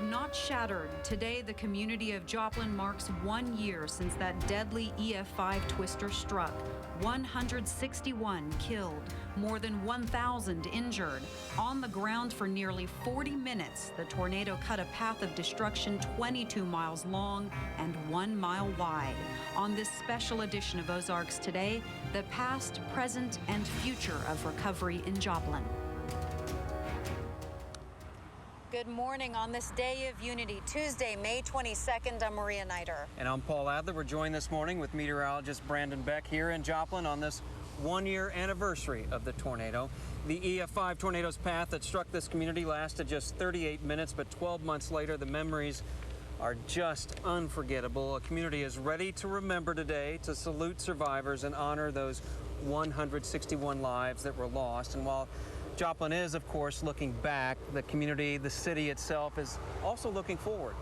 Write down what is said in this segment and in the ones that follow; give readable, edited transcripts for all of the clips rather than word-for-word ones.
not shattered. Today, the community of Joplin marks 1 year since that deadly EF5 twister struck. 161 killed, more than 1,000 injured. On the ground for nearly 40 minutes, the tornado cut a path of destruction 22 miles long and 1 mile wide. On this special edition of Ozarks Today, the past, present, and future of recovery in Joplin. Good morning on this Day of Unity, Tuesday, May 22nd. I'm Maria Nider. And I'm Paul Adler. We're joined this morning with meteorologist Brandon Beck here in Joplin on this 1-year anniversary of the tornado. The EF5 tornado's path that struck this community lasted just 38 minutes, but 12 months later, the memories are just unforgettable. A community is ready to remember today, to salute survivors and honor those 161 lives that were lost. And while Joplin is, of course, looking back, the community, the city itself is also looking forward.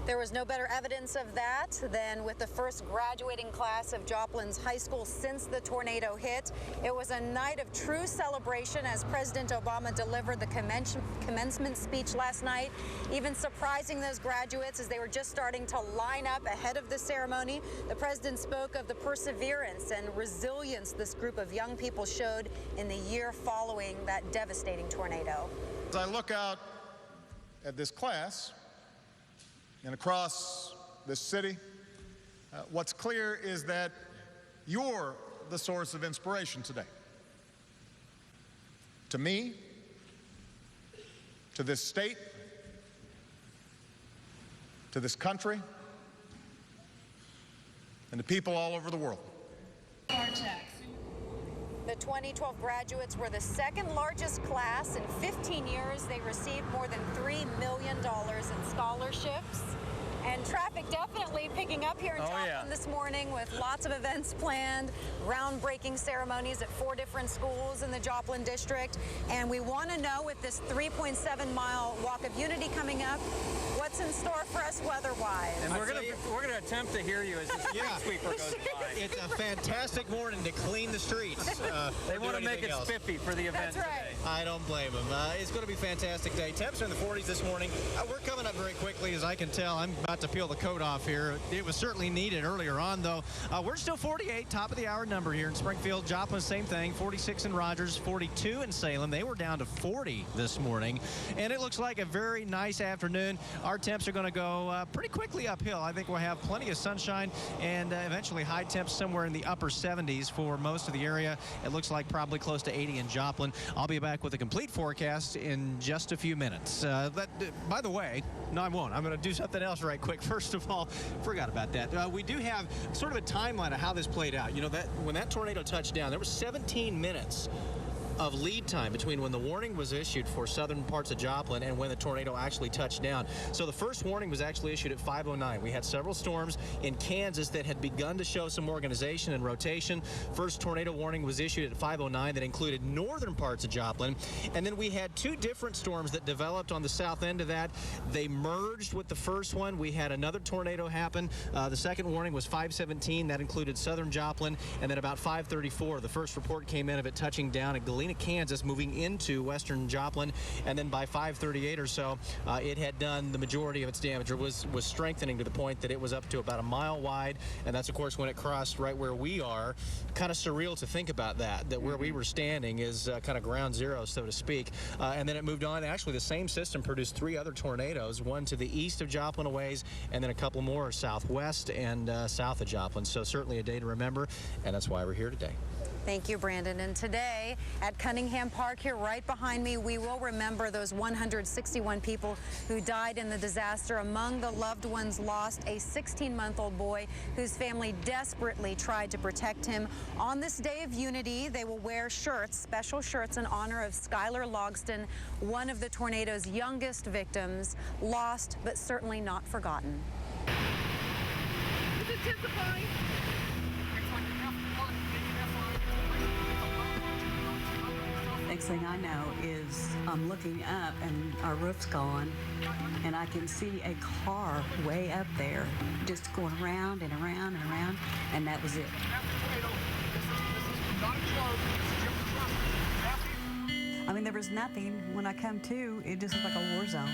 There was no better evidence of that than with the first graduating class of Joplin's high school since the tornado hit. It was a night of true celebration as President Obama delivered the commencement speech last night, even surprising those graduates as they were just starting to line up ahead of the ceremony. The president spoke of the perseverance and resilience this group of young people showed in the year following that devastating tornado. As I look out at this class, and across this city, what's clear is that you're the source of inspiration today. To me, to this state, to this country, and to people all over the world. The 2012 graduates were the second largest class in 15 years. They received more than $3 million in scholarships. And traffic definitely picking up here in Joplin this morning with lots of events planned, groundbreaking ceremonies at 4 different schools in the Joplin district. And we want to know, with this 3.7-mile Walk of Unity coming up, what's in store for us weather-wise. And we're gonna attempt to hear you as the street sweeper goes by. It's a fantastic morning to clean the streets. They want to make it spiffy for the event today. I don't blame them. It's going to be a fantastic day. Temps are in the 40s this morning. We're coming up very quickly, as I can tell. I'm about to peel the coat off here. It was certainly needed earlier on, though. We're still 48, top of the hour number here in Springfield. Joplin, same thing, 46 in Rogers, 42 in Salem. They were down to 40 this morning, and it looks like a very nice afternoon. Our temps are going to go pretty quickly uphill. I think we'll have plenty of sunshine and eventually high temps somewhere in the upper 70s for most of the area. It looks like probably close to 80 in Joplin. I'll be back with a complete forecast in just a few minutes. By the way, no, I won't. I'm going to do something else right quick. First of all, forgot about that. We do have sort of a timeline of how this played out. You know, that when that tornado touched down, there was 17 minutes of lead time between when the warning was issued for southern parts of Joplin and when the tornado actually touched down. So the first warning was actually issued at 5:09. We had several storms in Kansas that had begun to show some organization and rotation. First tornado warning was issued at 5:09 that included northern parts of Joplin. And then we had 2 different storms that developed on the south end of that. They merged with the first one. We had another tornado happen. The second warning was 5:17. That included southern Joplin. And then about 5:34, the first report came in of it touching down at Galena, Kansas, moving into western Joplin, and then by 5:38 or so, it had done the majority of its damage, or was strengthening to the point that it was up to about a mile wide, and that's, of course, when it crossed right where we are. Kind of surreal to think about that where we were standing is kind of ground zero, so to speak, and then it moved on. Actually, the same system produced 3 other tornadoes, one to the east of Joplin a ways, and then a couple more southwest and south of Joplin. So certainly a day to remember, and that's why we're here today. Thank you, Brandon. And today at Cunningham Park here right behind me, we will remember those 161 people who died in the disaster. Among the loved ones lost, a 16-month-old boy whose family desperately tried to protect him. On this Day of Unity, they will wear shirts, special shirts in honor of Skylar Logston, one of the tornado's youngest victims, lost but certainly not forgotten. Is it intensifying? Next thing I know is I'm looking up and our roof's gone, and I can see a car way up there just going around and around and around, and that was it. I mean, there was nothing. When I come to, it just looked like a war zone.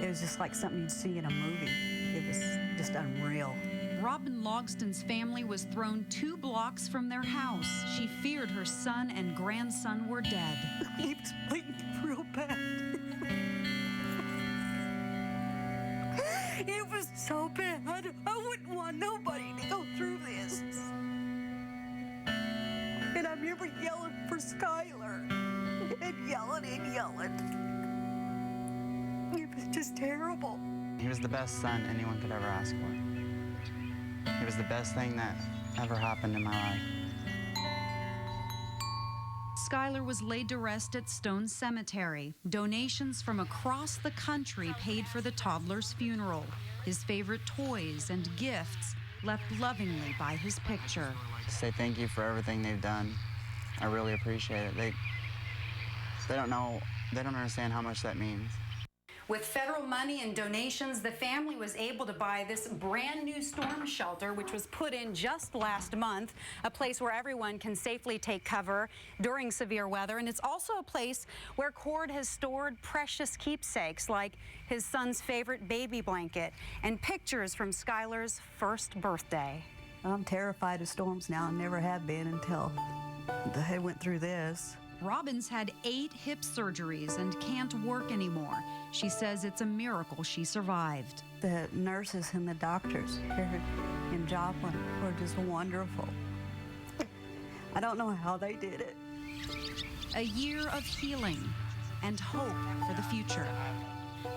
It was just like something you'd see in a movie. It was just unreal. Robin Logston's family was thrown 2 blocks from their house. She feared her son and grandson were dead. He was bleeding real bad. It was so bad. I wouldn't want nobody to go through this. And I remember yelling for Skylar and yelling and yelling. It was just terrible. He was the best son anyone could ever ask for. It was the best thing that ever happened in my life. Skylar was laid to rest at Stone Cemetery. Donations from across the country paid for the toddler's funeral. His favorite toys and gifts left lovingly by his picture. Say thank you for everything they've done. I really appreciate it. They don't understand how much that means. With federal money and donations, the family was able to buy this brand new storm shelter, which was put in just last month, a place where everyone can safely take cover during severe weather. And it's also a place where Cord has stored precious keepsakes like his son's favorite baby blanket and pictures from Skylar's first birthday. I'm terrified of storms now. I never have been until I went through this. Robin's had 8 hip surgeries and can't work anymore. She says it's a miracle she survived. The nurses and the doctors here in Joplin were just wonderful. I don't know how they did it. A year of healing and hope for the future.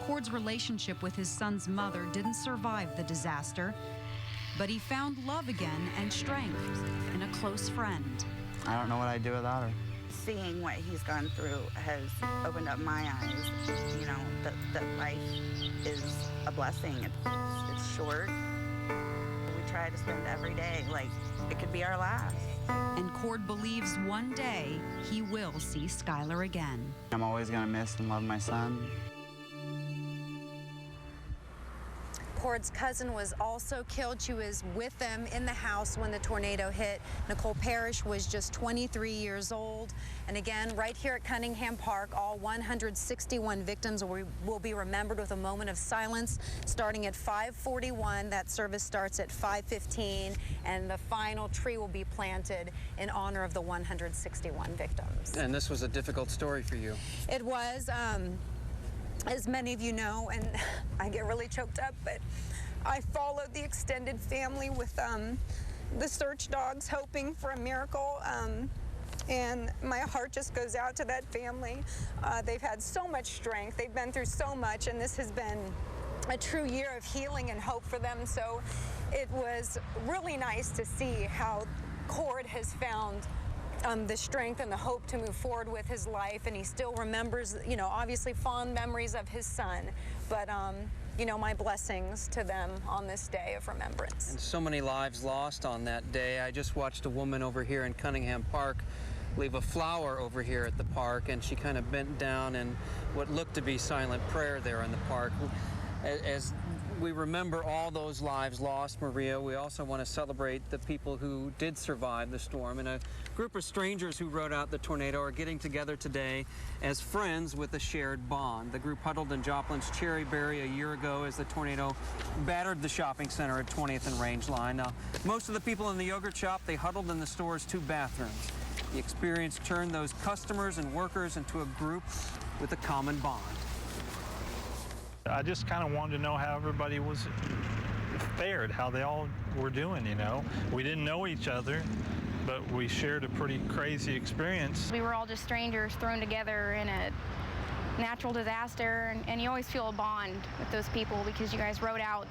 Cord's relationship with his son's mother didn't survive the disaster, but he found love again and strength in a close friend. I don't know what I'd do without her. Seeing what he's gone through has opened up my eyes, you know, that life is a blessing. It's short. We try to spend every day like it could be our last. And Cord believes one day he will see Skylar again. I'm always going to miss and love my son. Cord's cousin was also killed. She was with them in the house when the tornado hit. Nicole Parrish was just 23 years old. And again, right here at Cunningham Park, all 161 victims will be remembered with a moment of silence starting at 5:41. That service starts at 5:15, and the final tree will be planted in honor of the 161 victims. And this was a difficult story for you. It was. As many of you know, and I get really choked up, but I followed the extended family with the search dogs, hoping for a miracle. And my heart just goes out to that family. They've had so much strength. They've been through so much, and this has been a true year of healing and hope for them. So it was really nice to see how Cord has found the strength and the hope to move forward with his life, and he still remembers, you know, obviously fond memories of his son, but you know, my blessings to them on this day of remembrance. And so many lives lost on that day. I just watched a woman over here in Cunningham Park leave a flower over here at the park, and she kind of bent down in what looked to be silent prayer there in the park. As we remember all those lives lost, Maria, we also want to celebrate the people who did survive the storm. And a group of strangers who rode out the tornado are getting together today as friends with a shared bond. The group huddled in Joplin's Cherryberry a year ago as the tornado battered the shopping center at 20th and Rangeline. Now, most of the people in the yogurt shop, they huddled in the store's 2 bathrooms. The experience turned those customers and workers into a group with a common bond. I just kind of wanted to know how everybody was fared, how they all were doing, you know. We didn't know each other, but we shared a pretty crazy experience. We were all just strangers thrown together in a natural disaster, and you always feel a bond with those people because you guys rode out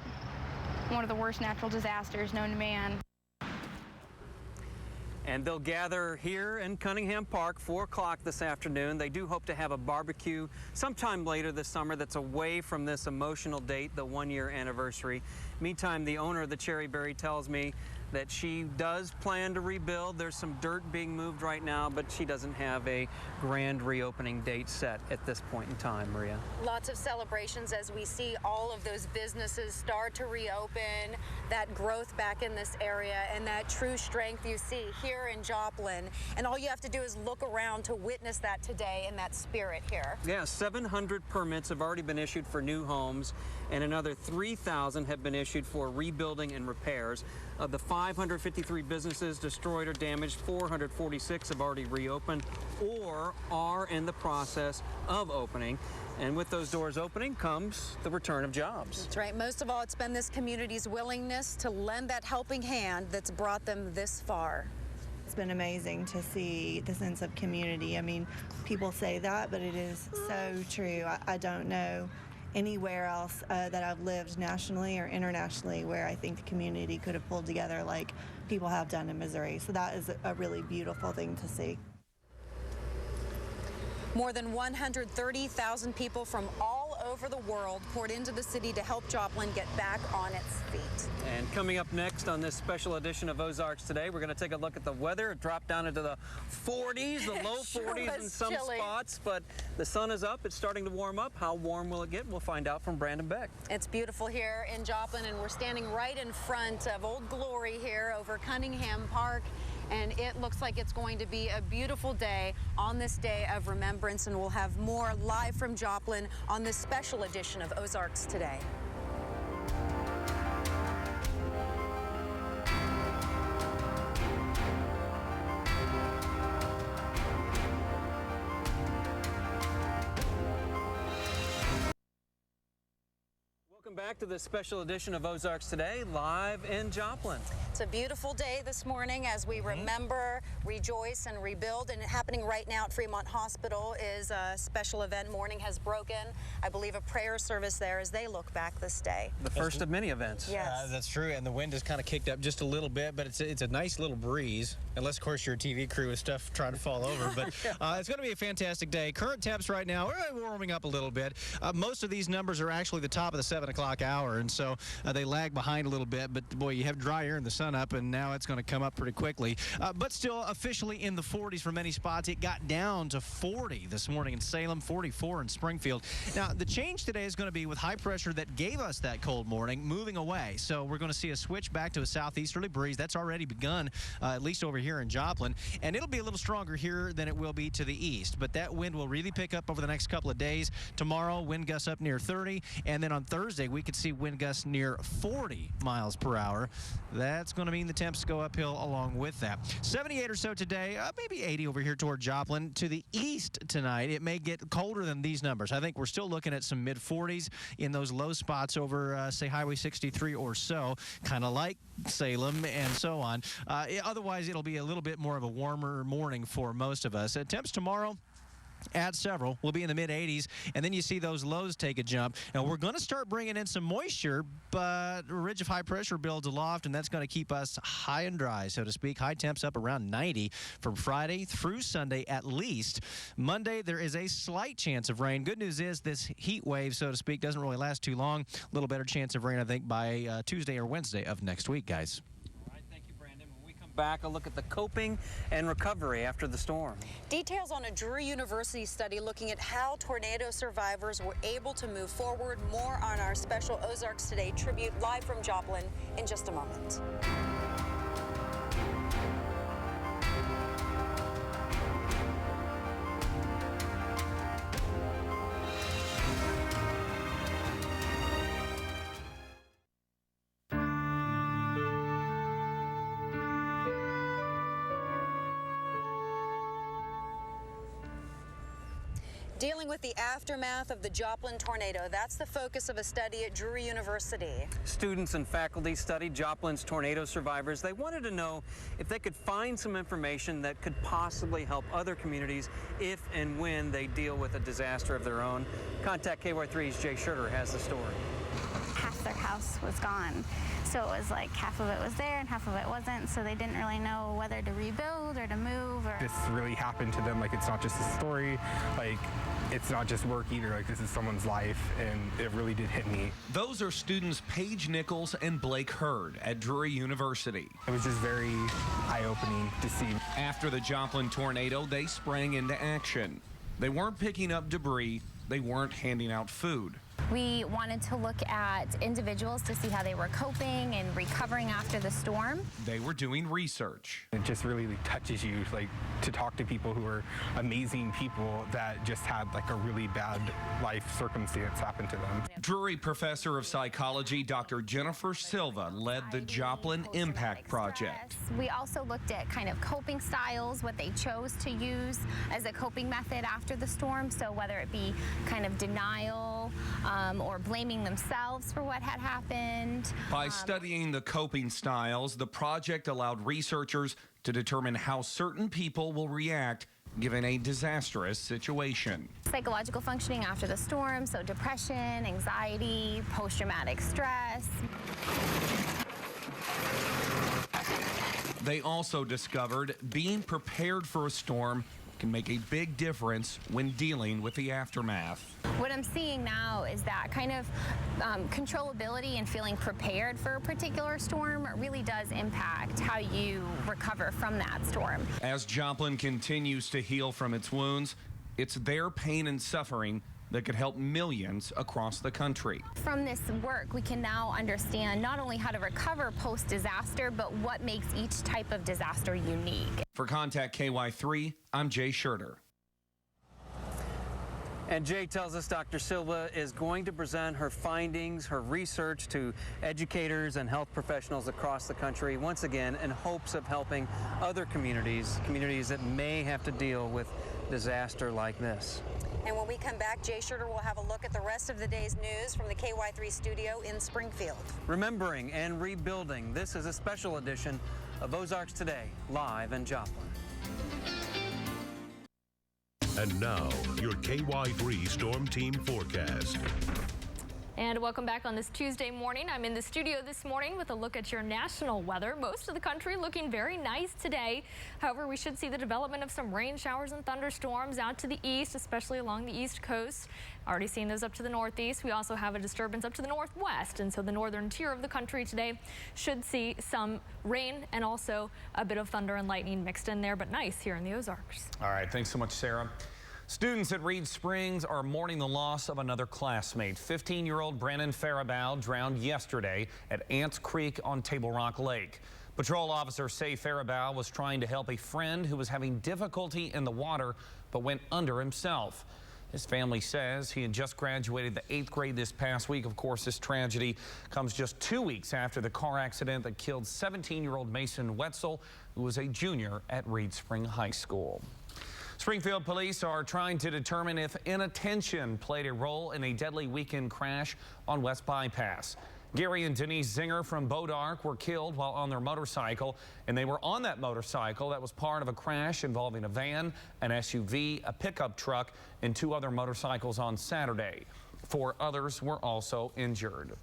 one of the worst natural disasters known to man. And they'll gather here in Cunningham Park, 4 o'clock this afternoon. They do hope to have a barbecue sometime later this summer that's away from this emotional date, the 1-year anniversary. Meantime, the owner of the Cherryberry tells me that she does plan to rebuild. There's some dirt being moved right now, but she doesn't have a grand reopening date set at this point in time, Maria. Lots of celebrations as we see all of those businesses start to reopen, that growth back in this area, and that true strength you see here in Joplin. And all you have to do is look around to witness that today and that spirit here. Yeah, 700 permits have already been issued for new homes, and another 3,000 have been issued for rebuilding and repairs. Of the 553 businesses destroyed or damaged, 446 have already reopened or are in the process of opening. And with those doors opening comes the return of jobs. That's right. Most of all, it's been this community's willingness to lend that helping hand that's brought them this far. It's been amazing to see the sense of community. I mean, people say that, but it is so true. I don't know anywhere else that I've lived nationally or internationally where I think the community could have pulled together like people have done in Missouri. So that is a really beautiful thing to see. More than 130,000 people from all over the world poured into the city to help Joplin get back on its feet. And coming up next on this special edition of Ozarks Today, we're going to take a look at the weather. It dropped down into the 40s, the low 40s in some spots, but the sun is up. It's starting to warm up. How warm will it get? We'll find out from Brandon Beck. It's beautiful here in Joplin, and we're standing right in front of Old Glory here over Cunningham Park. And it looks like it's going to be a beautiful day on this day of remembrance, and we'll have more live from Joplin on this special edition of Ozarks Today. Welcome back to this special edition of Ozarks Today, live in Joplin. It's a beautiful day this morning as we remember, rejoice, and rebuild. And happening right now at Fremont Hospital is a special event. Morning has broken. I believe a prayer service there as they look back this day. The first of many events. Yes. That's true, and the wind has kind of kicked up just a little bit, but it's a nice little breeze, unless, of course, your TV crew is stuff trying to fall over. But it's going to be a fantastic day. Current temps right now, we're warming up a little bit. Most of these numbers are actually the top of the 7 o'clock hour, and so they lag behind a little bit. But, boy, you have dry air in the sun up, and now it's going to come up pretty quickly. But still officially in the 40s for many spots. It got down to 40 this morning in Salem, 44 in Springfield. Now, the change today is going to be with high pressure that gave us that cold morning moving away. So we're going to see a switch back to a southeasterly breeze. That's already begun, at least over here in Joplin. And it'll be a little stronger here than it will be to the east. But that wind will really pick up over the next couple of days. Tomorrow, wind gusts up near 30. And then on Thursday, we could see wind gusts near 40 miles per hour. That's going to mean the temps go uphill along with that. 78 or so today, maybe 80 over here toward Joplin. To the east tonight, it may get colder than these numbers. I think we're still looking at some mid-40s in those low spots over, say, Highway 63 or so, kind of like Salem and so on. Otherwise, it'll be a little bit more of a warmer morning for most of us. Temps tomorrow, add several, we'll be in the mid-80s, and then you see those lows take a jump. Now, we're going to start bringing in some moisture, but a ridge of high pressure builds aloft, and that's going to keep us high and dry, so to speak. High temps up around 90 from Friday through Sunday at least. Monday, there is a slight chance of rain. Good news is this heat wave, so to speak, doesn't really last too long. A little better chance of rain, I think, by Tuesday or Wednesday of next week, guys. Back, a look at the coping and recovery after the storm. Details on a Drury University study looking at how tornado survivors were able to move forward. More on our special Ozarks Today tribute live from Joplin in just a moment. Dealing with the aftermath of the Joplin tornado. That's the focus of a study at Drury University. Students and faculty studied Joplin's tornado survivors. They wanted to know if they could find some information that could possibly help other communities if and when they deal with a disaster of their own. Contact KY3's Jay Schurter has the story. Half their house was gone. So it was like half of it was there and half of it wasn't, so they didn't really know whether to rebuild or to move. Or this really happened to them. Like, it's not just a story, like it's not just work either. Like, this is someone's life, and it really did hit me. Those are students Paige Nichols and Blake Hurd at Drury University. It was just very eye-opening to see. After the Joplin tornado, they sprang into action. They weren't picking up debris. They weren't handing out food. We wanted to look at individuals to see how they were coping and recovering after the storm. They were doing research. It just really touches you, like, to talk to people who are amazing people that just had like a really bad life circumstance happen to them. Drury professor of psychology Dr. Jennifer Silva led the Joplin Impact Project. We also looked at kind of coping styles, what they chose to use as a coping method after the storm. So whether it be kind of denial or blaming themselves for what had happened. By studying the coping styles, the project allowed researchers to determine how certain people will react given a disastrous situation. Psychological functioning after the storm, so depression, anxiety, post-traumatic stress. They also discovered being prepared for a storm can make a big difference when dealing with the aftermath. What I'm seeing now is that kind of controllability and feeling prepared for a particular storm really does impact how you recover from that storm. As Joplin continues to heal from its wounds, it's their pain and suffering that could help millions across the country. From this work, we can now understand not only how to recover post-disaster, but what makes each type of disaster unique. For Contact KY3, I'm Jay Schurter. And Jay tells us Dr. Silva is going to present her findings, her research to educators and health professionals across the country, once again, in hopes of helping other communities that may have to deal with disaster like this. And when we come back, Jay Schurter will have a look at the rest of the day's news from the KY3 studio in Springfield. Remembering and rebuilding, this is a special edition of Ozarks Today, live in Joplin. And now, your KY3 Storm Team forecast. And welcome back on this Tuesday morning. I'm in the studio this morning with a look at your national weather. Most of the country looking very nice today. However, we should see the development of some rain showers and thunderstorms out to the east, especially along the east coast. Already seeing those up to the northeast. We also have a disturbance up to the northwest, and so the northern tier of the country today should see some rain and also a bit of thunder and lightning mixed in there, but nice here in the Ozarks. All right, thanks so much, Sarah. Students at Reed Springs are mourning the loss of another classmate. 15-year-old Brandon Faribault drowned yesterday at Ants Creek on Table Rock Lake. Patrol officers say Faribault was trying to help a friend who was having difficulty in the water but went under himself. His family says he had just graduated the 8th grade this past week. Of course, this tragedy comes just 2 weeks after the car accident that killed 17-year-old Mason Wetzel, who was a junior at Reed Spring High School. Springfield police are trying to determine if inattention played a role in a deadly weekend crash on West Bypass. Gary and Denise Zinger from Bodark were killed while on their motorcycle, and they were on that motorcycle that was part of a crash involving a van, an SUV, a pickup truck, and 2 other motorcycles on Saturday. 4 others were also injured.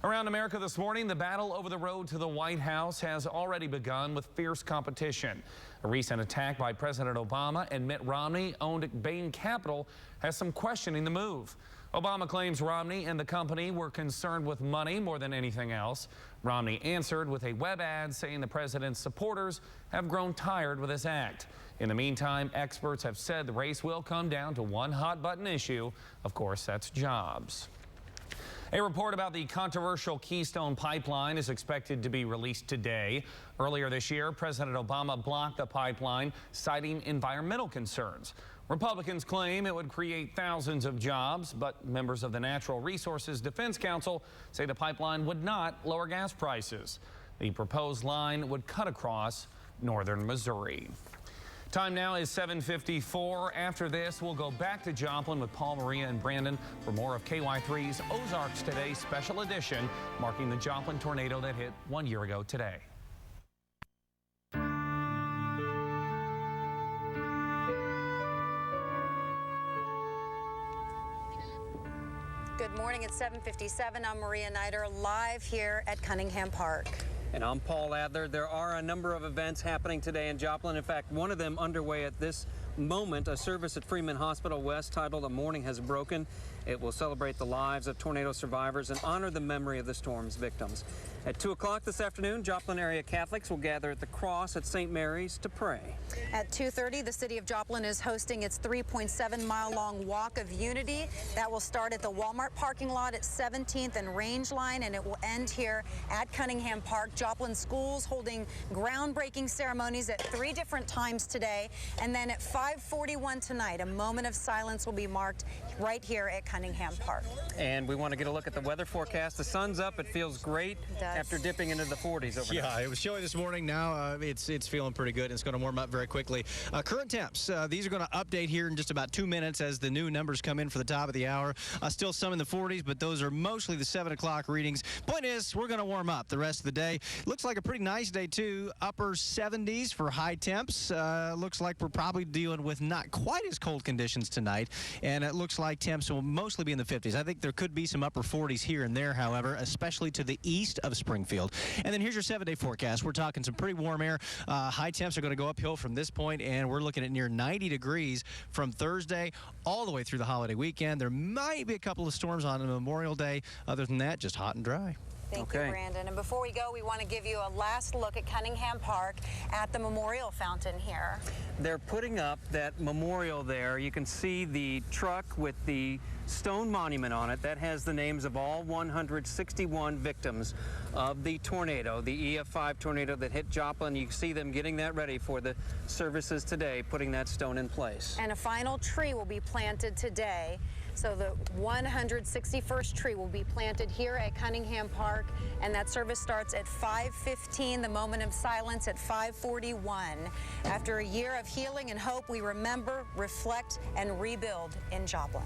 Around America this morning, the battle over the road to the White House has already begun with fierce competition. A recent attack by President Obama and Mitt Romney-owned Bain Capital has some questioning the move. Obama claims Romney and the company were concerned with money more than anything else. Romney answered with a web ad saying the president's supporters have grown tired with this act. In the meantime, experts have said the race will come down to one hot-button issue. Of course, that's jobs. A report about the controversial Keystone Pipeline is expected to be released today. Earlier this year, President Obama blocked the pipeline, citing environmental concerns. Republicans claim it would create thousands of jobs, but members of the Natural Resources Defense Council say the pipeline would not lower gas prices. The proposed line would cut across northern Missouri. Time now is 7:54. After this, we'll go back to Joplin with Paul, Maria, and Brandon for more of KY3's Ozarks Today special edition, marking the Joplin tornado that hit 1 year ago today. Good morning. It's 7:57. I'm Maria Nider, live here at Cunningham Park. And I'm Paul Adler. There are a number of events happening today in Joplin. In fact, one of them underway at this moment, a service at Freeman Hospital West titled A Morning Has Broken. It will celebrate the lives of tornado survivors and honor the memory of the storm's victims. At 2 o'clock this afternoon, Joplin area Catholics will gather at the cross at St. Mary's to pray. At 2:30, the city of Joplin is hosting its 3.7-mile-long Walk of Unity. That will start at the Walmart parking lot at 17th and Range Line, and it will end here at Cunningham Park. Joplin schools holding groundbreaking ceremonies at 3 different times today. And then at 5:41 tonight, a moment of silence will be marked right here at Cunningham Park. And we want to get a look at the weather forecast. The sun's up. It feels great after dipping into the 40s overnight. Yeah, it was chilly this morning. Now it's feeling pretty good. It's going to warm up very quickly. Current temps, these are going to update here in just about 2 minutes as the new numbers come in for the top of the hour. Still some in the 40s, but those are mostly the 7 o'clock readings. Point is, we're going to warm up the rest of the day. Looks like a pretty nice day, too. Upper 70s for high temps. Looks like we're probably dealing with not quite as cold conditions tonight, and it looks like temps will mostly be in the 50s. I think there could be some upper 40s here and there, however, especially to the east of Springfield. And then here's your 7-day forecast. We're talking some pretty warm air. High temps are going to go uphill from this point, and we're looking at near 90 degrees from Thursday all the way through the holiday weekend. There might be a couple of storms on Memorial Day. Other than that, just hot and dry. Thank you, Brandon. And before we go, we want to give you a last look at Cunningham Park at the Memorial Fountain here. They're putting up that memorial there. You can see the truck with the stone monument on it. That has the names of all 161 victims of the tornado, the EF5 tornado that hit Joplin. You see them getting that ready for the services today, putting that stone in place. And a final tree will be planted today. So the 161st tree will be planted here at Cunningham Park, and that service starts at 5:15, the moment of silence at 5:41. After a year of healing and hope, we remember, reflect, and rebuild in Joplin.